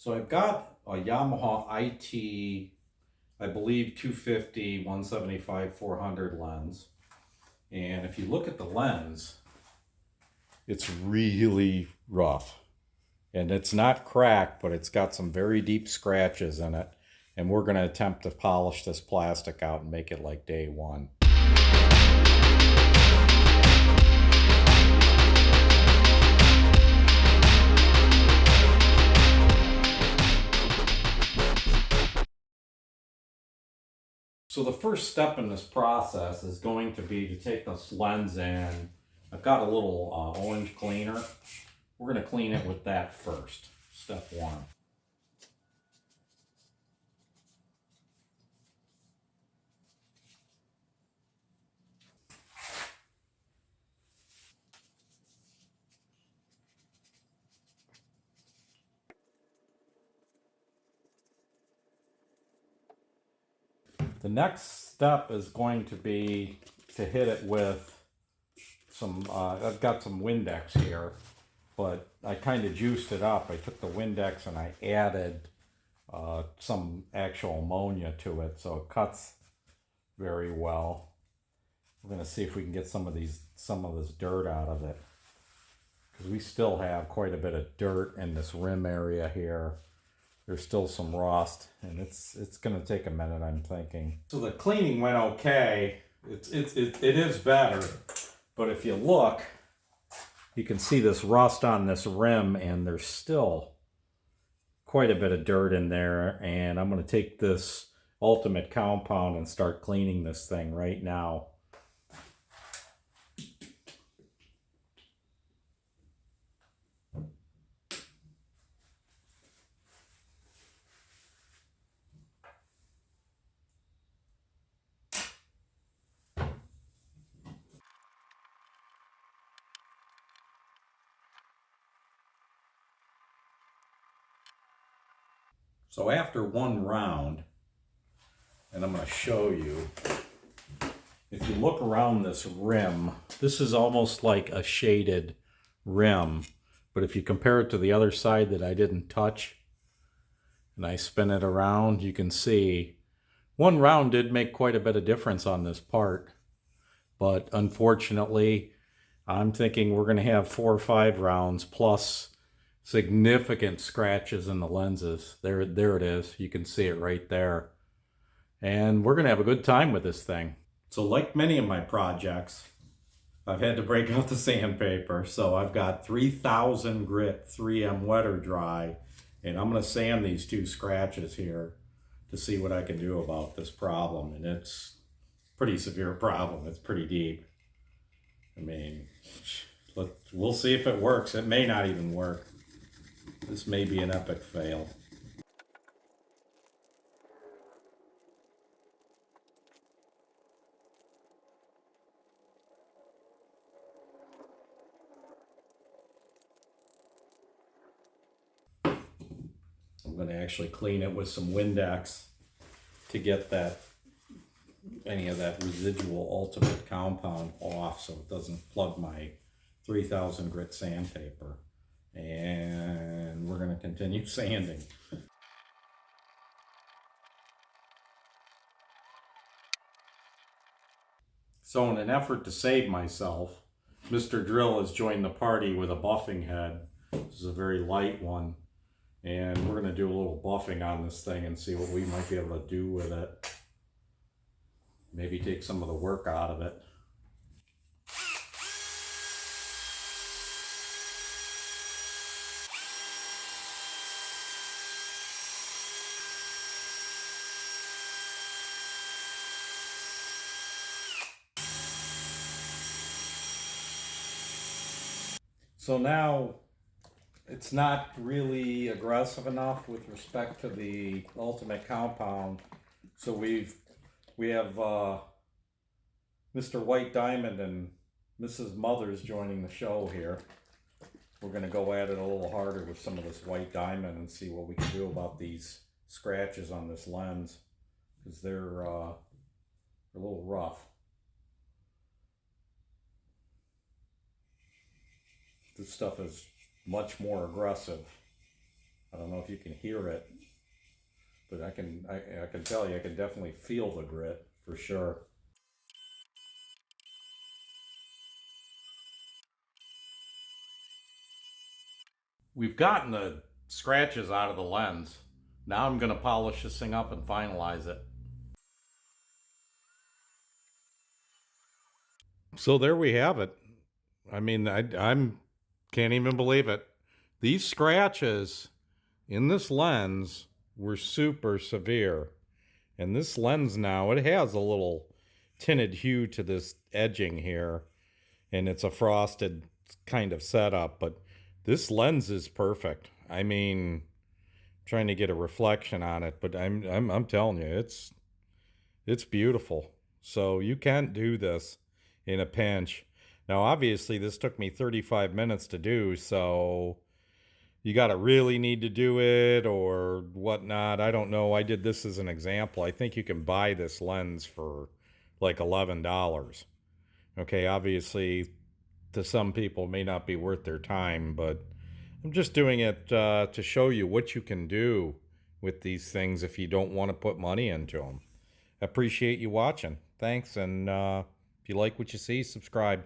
So I've got a Yamaha IT, I believe 250, 175, 400 lens. And if you look at the lens, it's really rough. And it's not cracked, but it's got some very deep scratches in it. And we're going to attempt to polish this plastic out and make it like day one. So the first step in this process is going to be to take this lens in. I've got a little orange cleaner. We're going to clean it with that first, step one. The next step is going to be to hit it with some, I've got some Windex here, but I kind of juiced it up. I took the Windex and I added some actual ammonia to it, so it cuts very well. We're going to see if we can get some of this dirt out of it, because we still have quite a bit of dirt in this rim area here. There's still some rust, and it's going to take a minute, I'm thinking. So the cleaning went okay. It is better, but if you look, you can see this rust on this rim, and there's still quite a bit of dirt in there. And I'm going to take this ultimate compound and start cleaning this thing right now. So after one round, and I'm going to show you, if you look around this rim, this is almost like a shaded rim. But if you compare it to the other side that I didn't touch, and I spin it around, you can see one round did make quite a bit of difference on this part. But unfortunately, I'm thinking we're going to have 4 or 5 rounds plus significant scratches in the lenses. There it is. You can see it right there. And we're going to have a good time with this thing. So like many of my projects, I've had to break out the sandpaper. So I've got 3000 grit 3M wetter dry, and I'm going to sand these 2 scratches here to see what I can do about this problem. And it's a pretty severe problem. It's pretty deep. I mean, we'll see if it works. It may not even work. This may be an epic fail. I'm going to actually clean it with some Windex to get any of that residual ultimate compound off, so it doesn't plug my 3000 grit sandpaper. And we're going to continue sanding. So in an effort to save myself, Mr. Drill has joined the party with a buffing head. This is a very light one. And we're going to do a little buffing on this thing and see what we might be able to do with it. Maybe take some of the work out of it. So now it's not really aggressive enough with respect to the ultimate compound. So we have Mr. White Diamond and Mrs. Mothers joining the show here. We're going to go at it a little harder with some of this White Diamond and see what we can do about these scratches on this lens, because they're a little rough. This stuff is much more aggressive. I don't know if you can hear it, but I can tell you, I can definitely feel the grit for sure. We've gotten the scratches out of the lens. Now I'm going to polish this thing up and finalize it. So there we have it. I mean, I'm can't even believe it. These scratches in this lens were super severe. And this lens now, it has a little tinted hue to this edging here. And it's a frosted kind of setup, but this lens is perfect. I mean, trying to get a reflection on it, but I'm telling you, it's beautiful. So you can't do this in a pinch. Now, obviously, this took me 35 minutes to do, so you got to really need to do it or whatnot. I don't know. I did this as an example. I think you can buy this lens for like $11. Okay, obviously, to some people, it may not be worth their time, but I'm just doing it to show you what you can do with these things if you don't want to put money into them. Appreciate you watching. Thanks, and if you like what you see, subscribe.